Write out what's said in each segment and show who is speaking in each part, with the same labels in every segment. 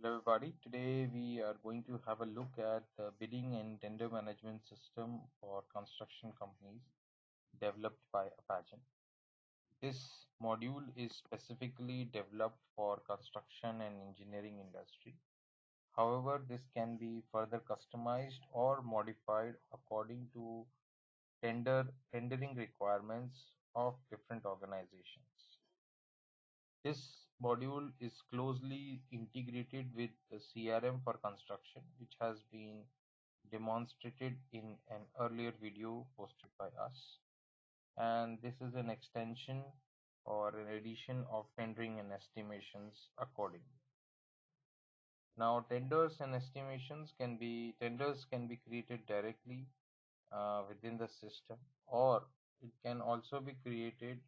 Speaker 1: Hello, everybody. Today we are going to have a look at the bidding and tender management system for construction companies developed by Apache. This module is specifically developed for construction and engineering industry. However, this can be further customized or modified according to tendering requirements of different organizations. This module is closely integrated with the CRM for construction, which has been demonstrated in an earlier video posted by us. And this is an extension or an addition of tendering and estimations accordingly. Now, tenders can be created directly within the system, or it can also be created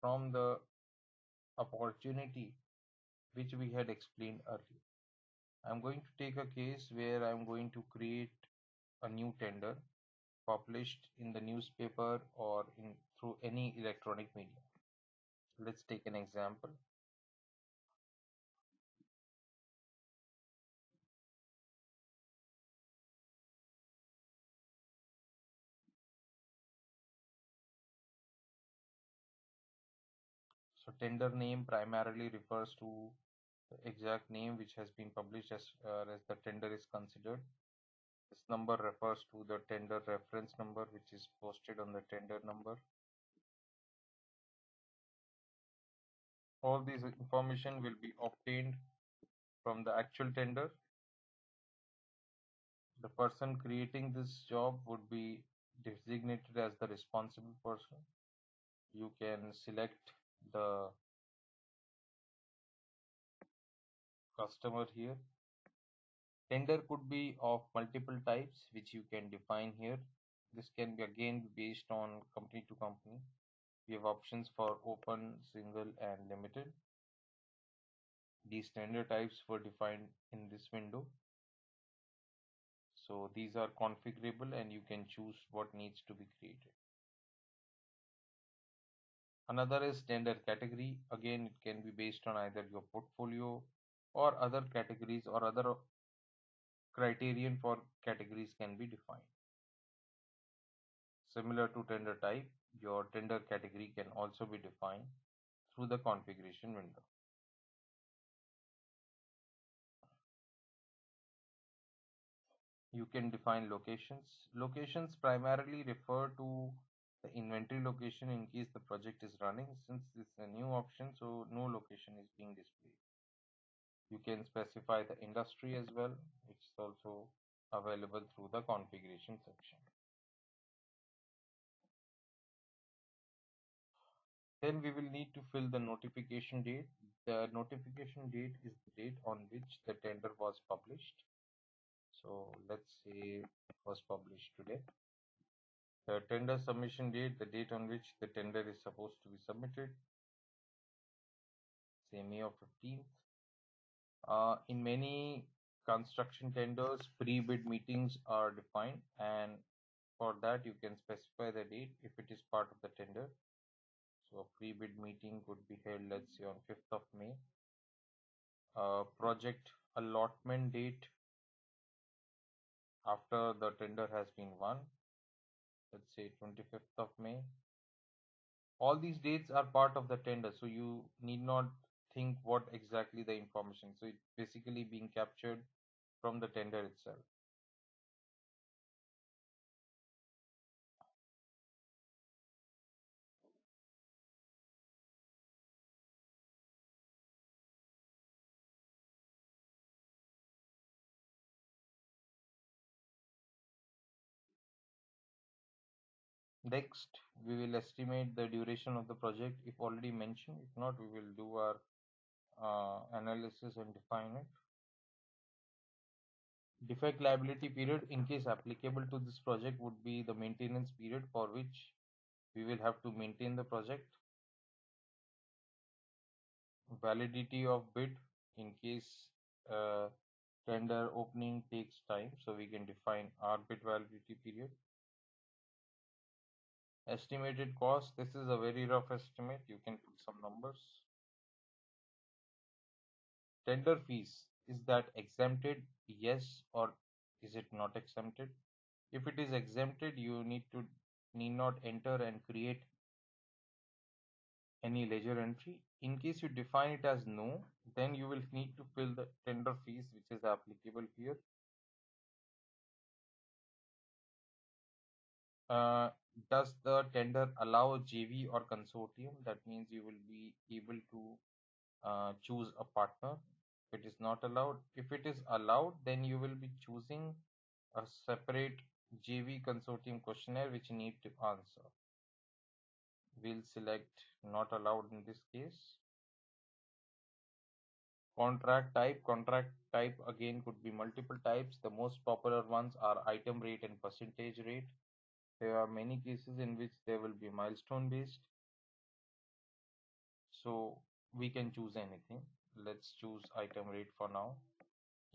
Speaker 1: from the opportunity which we had explained earlier. I'm going to take a case where I'm going to create a new tender published in the newspaper or in through any electronic media. Let's take an example. So tender name primarily refers to the exact name which has been published as the tender is considered. This number refers to the tender reference number which is posted on the tender number. All these information will be obtained from the actual tender. The person creating this job would be designated as the responsible person. You can select the customer here. Tender could be of multiple types, which you can define here. This can be again based on company to company. We have options for open, single, and limited. These tender types were defined in this window. So these are configurable and you can choose what needs to be created. Another is tender category. Again, it can be based on either your portfolio or other categories or other criterion for categories can be defined. Similar to tender type, your tender category can also be defined through the configuration window. You can define locations. Locations primarily refer to the inventory location in case the project is running. Since this is a new option, so no location is being displayed. You can specify the industry as well, which is also available through the configuration section. Then we will need to fill the notification date. The notification date is the date on which the tender was published. So let's say it was published today. The tender submission date, the date on which the tender is supposed to be submitted, say May of 15th. In many construction tenders, pre-bid meetings are defined, and for that you can specify the date if it is part of the tender. So a pre-bid meeting could be held, let's say, on 5th of May. Project allotment date after the tender has been won, let's say 25th of May. All these dates are part of the tender, so you need not think what exactly the information. So it's basically being captured from the tender itself. Next, we will estimate the duration of the project if already mentioned. If not, we will do our analysis and define it. Defect liability period, in case applicable to this project, would be the maintenance period for which we will have to maintain the project. Validity of bid, in case tender opening takes time, so we can define our bid validity period. Estimated cost, this is a very rough estimate, you can put some numbers. Tender fees, Is that exempted? Yes, or is it not exempted? If it is exempted, you need not enter and create any ledger entry. In case you define it as no, then you will need to fill the tender fees which is applicable here. Uh, does the tender allow JV or consortium? That means you will be able to choose a partner. If it is not allowed, if it is allowed, then you will be choosing a separate JV consortium questionnaire which you need to answer. We'll select not allowed in this case. Contract type again could be multiple types. The most popular ones are item rate and percentage rate. There are many cases in which they will be milestone based. So we can choose anything. Let's choose item rate for now.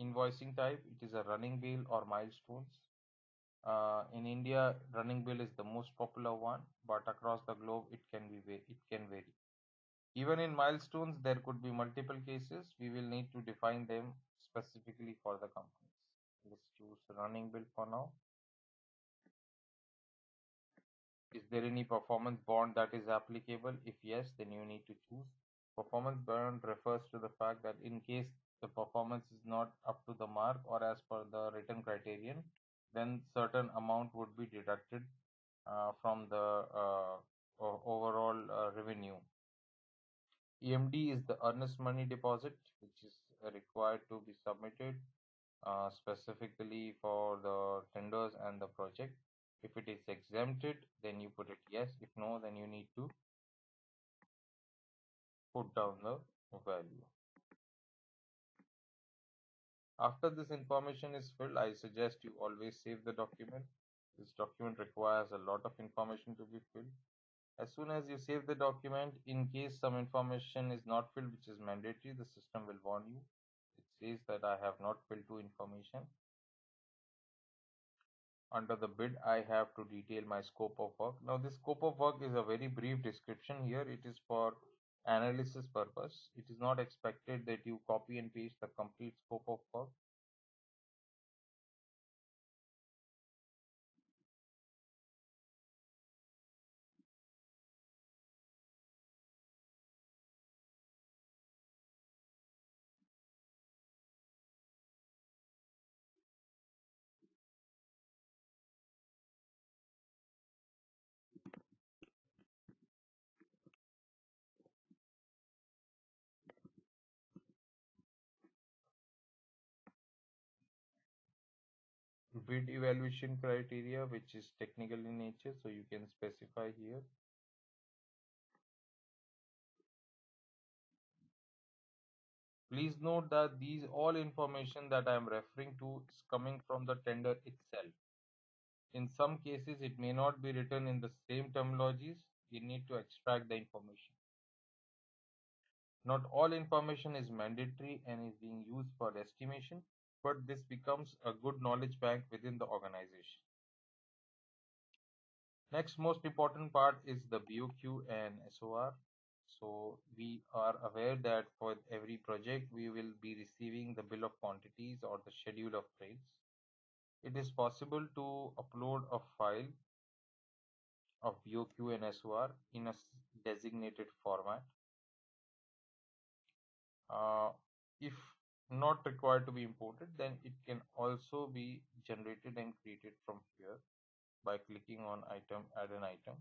Speaker 1: Invoicing type, it is a running bill or milestones. In India, running bill is the most popular one, but across the globe it can vary. Even in milestones, there could be multiple cases. We will need to define them specifically for the companies. Let's choose running bill for now. Is there any performance bond that is applicable? If yes, then you need to choose. Performance bond refers to the fact that in case the performance is not up to the mark or as per the written criterion, then certain amount would be deducted from the overall revenue. EMD is the earnest money deposit, which is required to be submitted specifically for the tenders and the project. If it is exempted, then you put it yes. If no, then you need to put down the value. After this information is filled, I suggest you always save the document. This document requires a lot of information to be filled. As soon as you save the document, in case some information is not filled, which is mandatory, the system will warn you. It says that I have not filled to information. Under the bid, I have to detail my scope of work. Now, this scope of work is a very brief description here. It is for analysis purpose. It is not expected that you copy and paste the complete scope of work. Bid evaluation criteria, which is technical in nature, so you can specify here. Please note that these all information that I am referring to is coming from the tender itself. In some cases, it may not be written in the same terminologies. You need to extract the information. Not all information is mandatory and is being used for estimation, but this becomes a good knowledge bank within the organization. Next most important part is the BOQ and SOR. So we are aware that for every project we will be receiving the bill of quantities or the schedule of trades. It is possible to upload a file of BOQ and SOR in a designated format. Uh, if not required to be imported, then it can also be generated and created from here by clicking on item, add an item.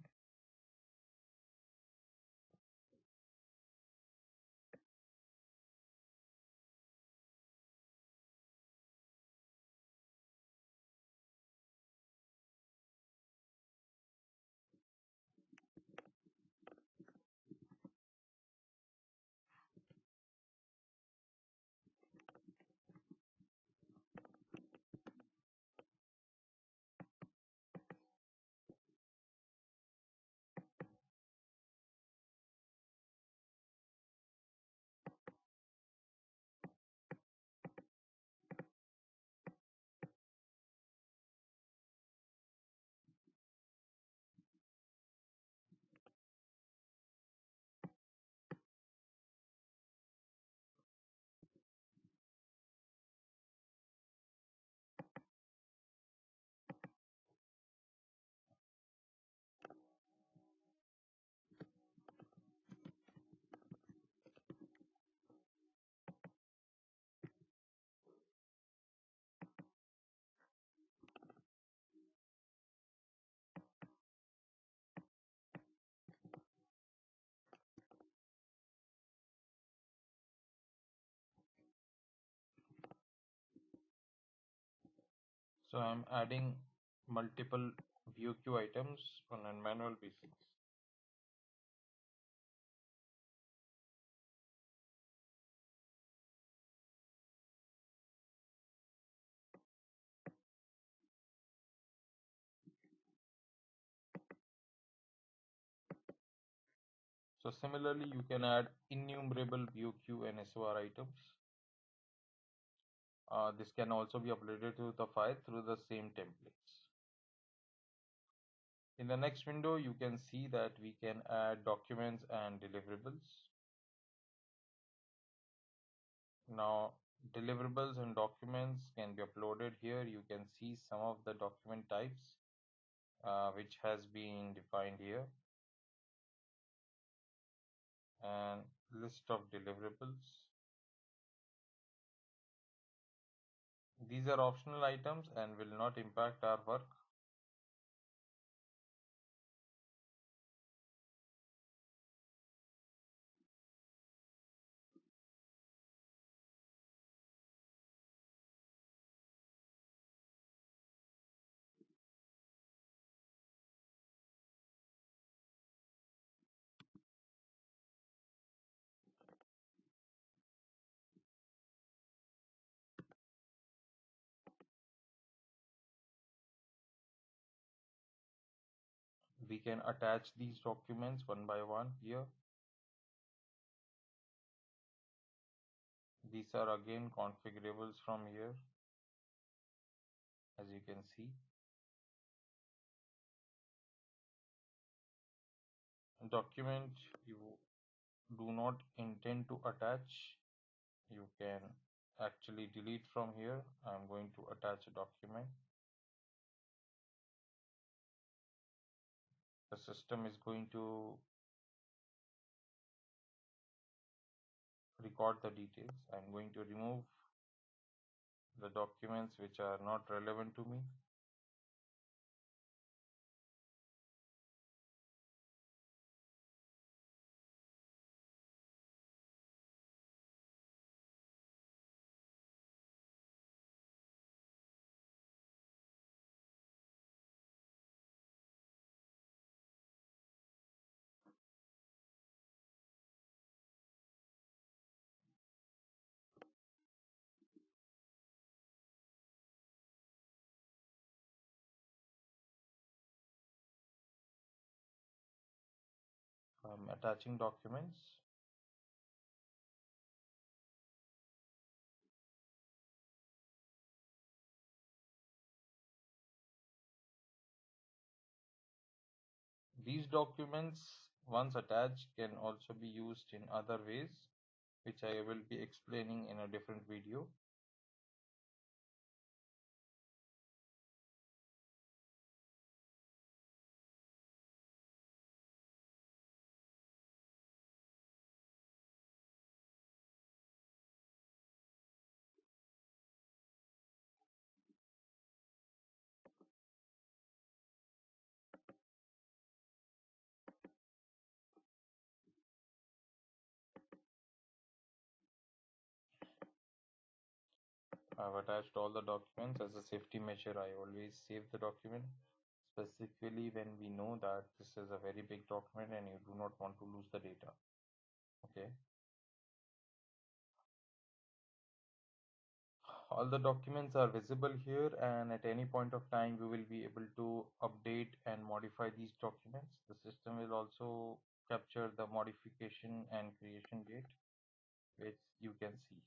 Speaker 1: So I'm adding multiple VOQ items on a manual basis. So similarly, you can add innumerable VOQ and SOR items. This can also be uploaded to the file through the same templates. In the next window, you can see that we can add documents and deliverables. Now, deliverables and documents can be uploaded here. You can see some of the document types which has been defined here, and list of deliverables. These are optional items and will not impact our work. We can attach these documents one by one here. These are again configurables from here, as you can see. Document you do not intend to attach, you can actually delete from here. I'm going to attach a document. The system is going to record the details. I'm going to remove the documents which are not relevant to me. I'm attaching documents. These documents, once attached, can also be used in other ways, which I will be explaining in a different video. I've attached all the documents. As a safety measure, I always save the document, specifically when we know that this is a very big document and you do not want to lose the data. Okay. All the documents are visible here, and at any point of time we will be able to update and modify these documents. The system will also capture the modification and creation date, which you can see.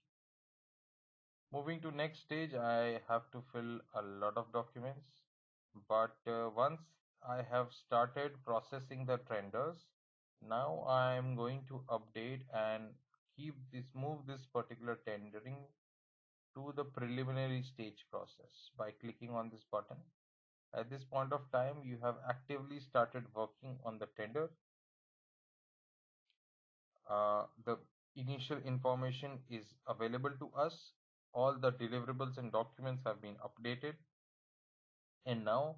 Speaker 1: Moving to next stage, I have to fill a lot of documents, but once I have started processing the tenders, now I am going to update and move this particular tendering to the preliminary stage process by clicking on this button. At this point of time, you have actively started working on the tender. The initial information is available to us. All the deliverables and documents have been updated, and now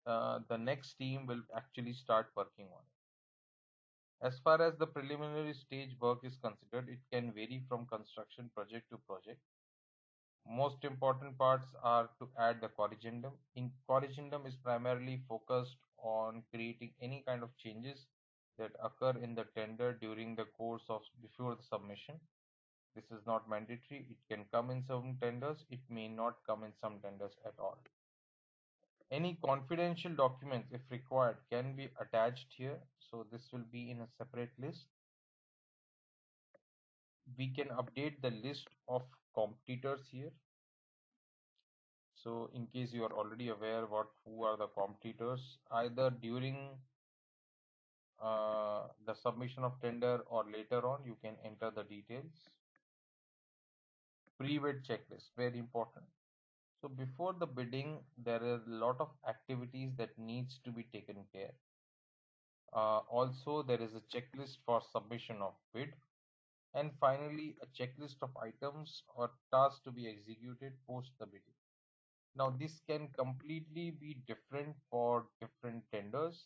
Speaker 1: the next team will actually start working on it. As far as the preliminary stage work is considered, it can vary from construction project to project. Most important parts are to add the corrigendum. In corrigendum is primarily focused on creating any kind of changes that occur in the tender during the course of before the submission. This is not mandatory. It can come in some tenders. It may not come in some tenders at all. Any confidential documents, if required, can be attached here. So this will be in a separate list. We can update the list of competitors here. So in case you are already aware who are the competitors, either during the submission of tender or later on, you can enter the details. Pre-bid checklist, very important. So before the bidding, there are a lot of activities that needs to be taken care. Also, there is a checklist for submission of bid, and finally a checklist of items or tasks to be executed post the bidding. Now, this can completely be different for different tenders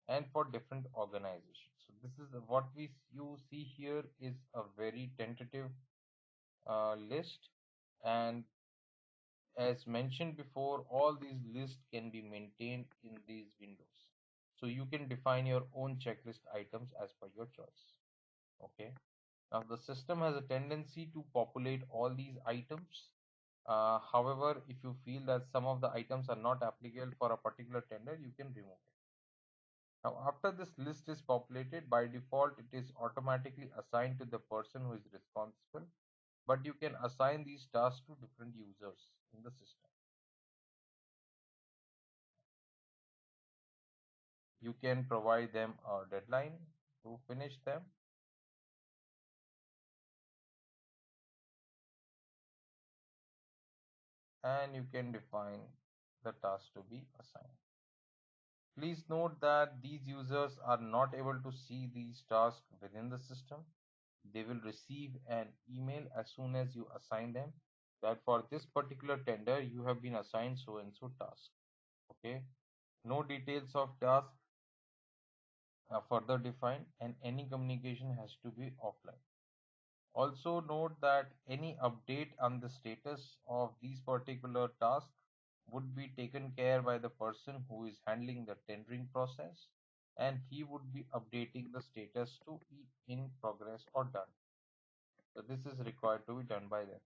Speaker 1: and for different organizations. So, this is what you see here is a very tentative list, and as mentioned before, all these lists can be maintained in these windows. So, you can define your own checklist items as per your choice. Okay. Now, the system has a tendency to populate all these items. However, if you feel that some of the items are not applicable for a particular tender, you can remove it. Now, after this list is populated, by default, it is automatically assigned to the person who is responsible, but you can assign these tasks to different users in the system. You can provide them a deadline to finish them, and you can define the task to be assigned. Please note that these users are not able to see these tasks within the system. They will receive an email as soon as you assign them that for this particular tender you have been assigned so and so task. Okay. No details of task are further defined and any communication has to be offline. Also note that any update on the status of these particular tasks would be taken care by the person who is handling the tendering process, and he would be updating the status to in progress or done. So this is required to be done by them.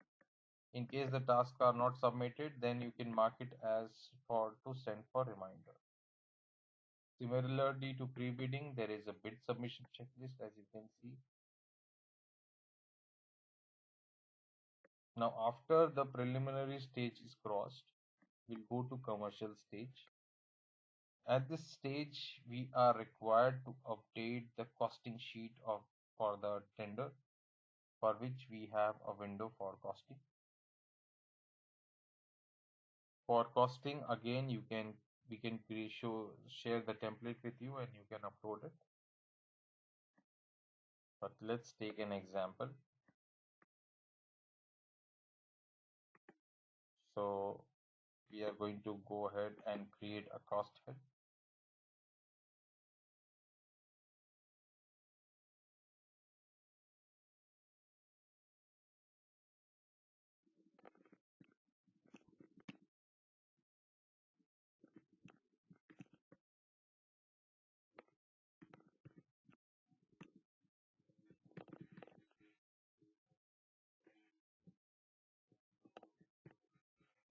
Speaker 1: In case the tasks are not submitted, then you can mark it as for to send for reminder. Similarly to pre-bidding, there is a bid submission checklist as you can see. Now after the preliminary stage is crossed, we'll go to commercial stage. At this stage, we are required to update the costing sheet of for the tender, for which we have a window for costing. For costing, again, we can share the template with you and you can upload it. But let's take an example. So we are going to go ahead and create a cost head.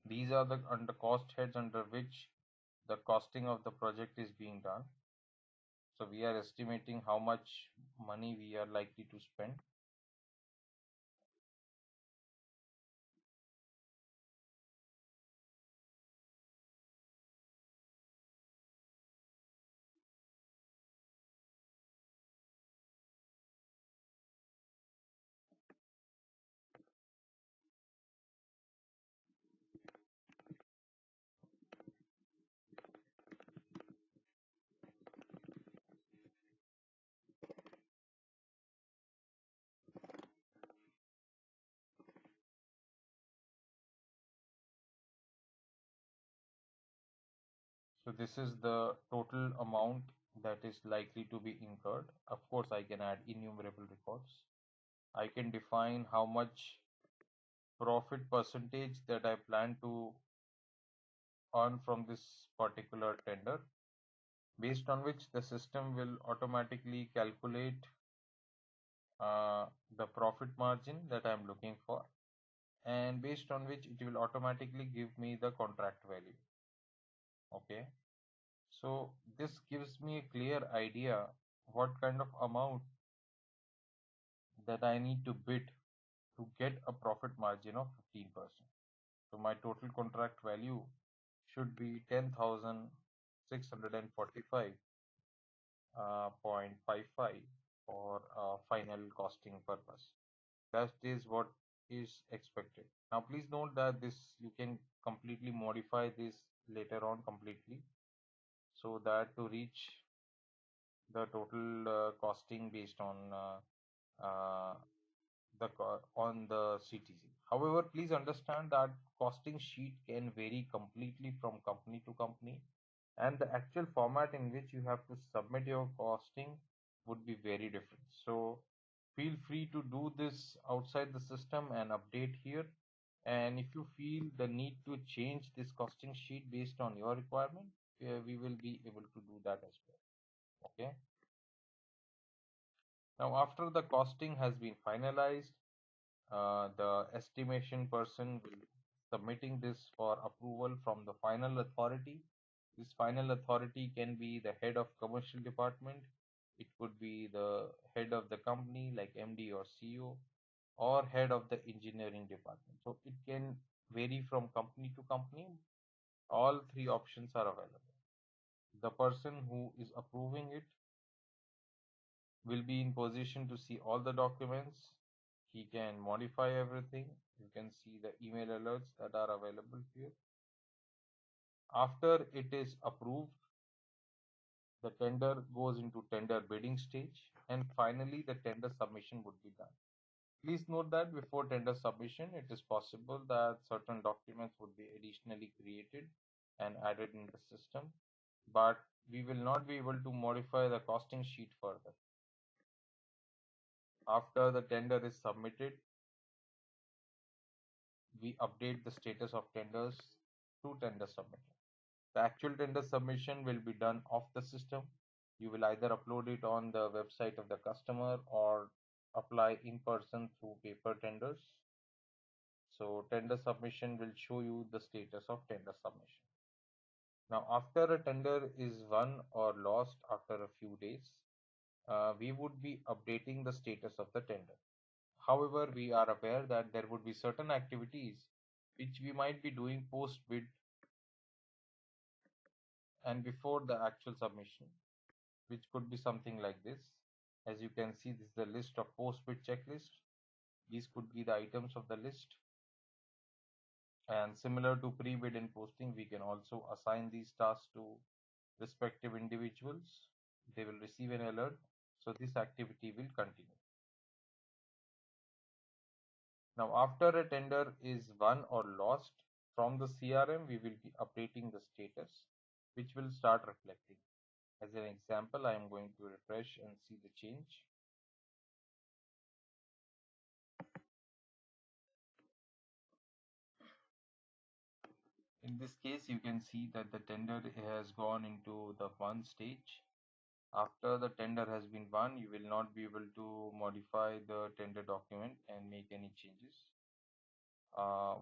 Speaker 1: These are the under cost heads under which the costing of the project is being done. So we are estimating how much money we are likely to spend. So this is the total amount that is likely to be incurred. Of course, I can add innumerable records. I can define how much profit percentage that I plan to earn from this particular tender, based on which the system will automatically calculate uh, the profit margin that I'm looking for, and based on which it will automatically give me the contract value. Okay, so this gives me a clear idea what kind of amount that I need to bid to get a profit margin of 15%. So my total contract value should be 10,645 0.55 for final costing purpose. That is what is expected. Now, please note that this you can completely modify this later on completely, so that to reach the total costing based on uh, on the CTC. However, please understand that costing sheet can vary completely from company to company, and the actual format in which you have to submit your costing would be very different. So feel free to do this outside the system and update here. And if you feel the need to change this costing sheet based on your requirement, we will be able to do that as well. Okay. Now, after the costing has been finalized, the estimation person will submitting this for approval from the final authority. This final authority can be the head of commercial department. It could be the head of the company like MD or CEO, or head of the engineering department. So it can vary from company to company. All three options are available. The person who is approving it will be in position to see all the documents. He can modify everything. You can see the email alerts that are available here. After it is approved, the tender goes into tender bidding stage, and finally the tender submission would be done. Please note that before tender submission, it is possible that certain documents would be additionally created and added in the system, but we will not be able to modify the costing sheet further. After the tender is submitted, we update the status of tenders to tender submission. The actual tender submission will be done off the system. You will either upload it on the website of the customer or apply in person through paper tenders. So tender submission will show you the status of tender submission. Now, after a tender is won or lost after a few days, we would be updating the status of the tender. However, we are aware that there would be certain activities which we might be doing post bid and before the actual submission, which could be something like this. As you can see, this is the list of post bid checklist. These could be the items of the list. And similar to pre bid and posting, we can also assign these tasks to respective individuals. They will receive an alert. So this activity will continue. Now, after a tender is won or lost, from the CRM, we will be updating the status, which will start reflecting. As an example, I am going to refresh and see the change. In this case, you can see that the tender has gone into the won stage. After the tender has been won, you will not be able to modify the tender document and make any changes.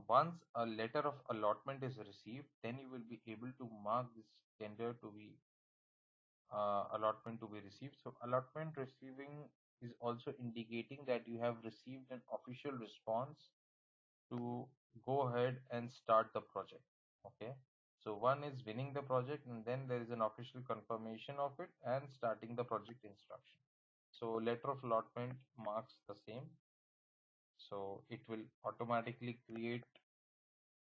Speaker 1: Once a letter of allotment is received, then you will be able to mark this tender to be allotment to be received. So allotment receiving is also indicating that you have received an official response to go ahead and start the project. Okay. So one is winning the project, and then there is an official confirmation of it and starting the project instruction. So letter of allotment marks the same. So it will automatically create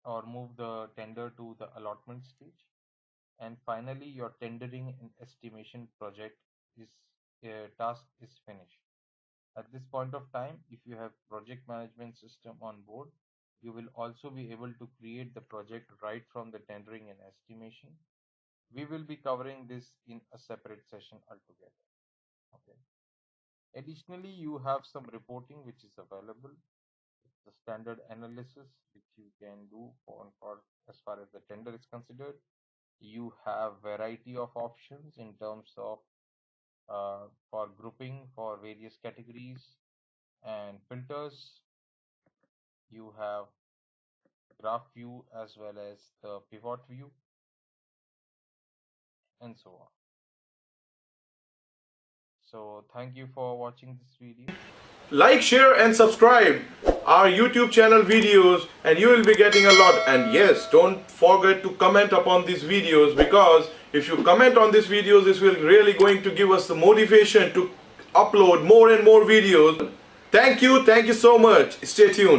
Speaker 1: or move the tender to the allotment stage. And finally, your tendering and estimation project is task is finished. At this point of time, if you have project management system on board, you will also be able to create the project right from the tendering and estimation. We will be covering this in a separate session altogether. Okay. Additionally, you have some reporting which is available. the standard analysis which you can do for as far as the tender is considered. You have variety of options in terms of for grouping for various categories and filters. You have graph view as well as the pivot view and so on. So thank you for watching this video.
Speaker 2: Like, share and subscribe our YouTube channel videos and you will be getting a lot. And yes, don't forget to comment upon these videos, because if you comment on these videos, this will really going to give us the motivation to upload more and more videos. Thank you so much. Stay tuned.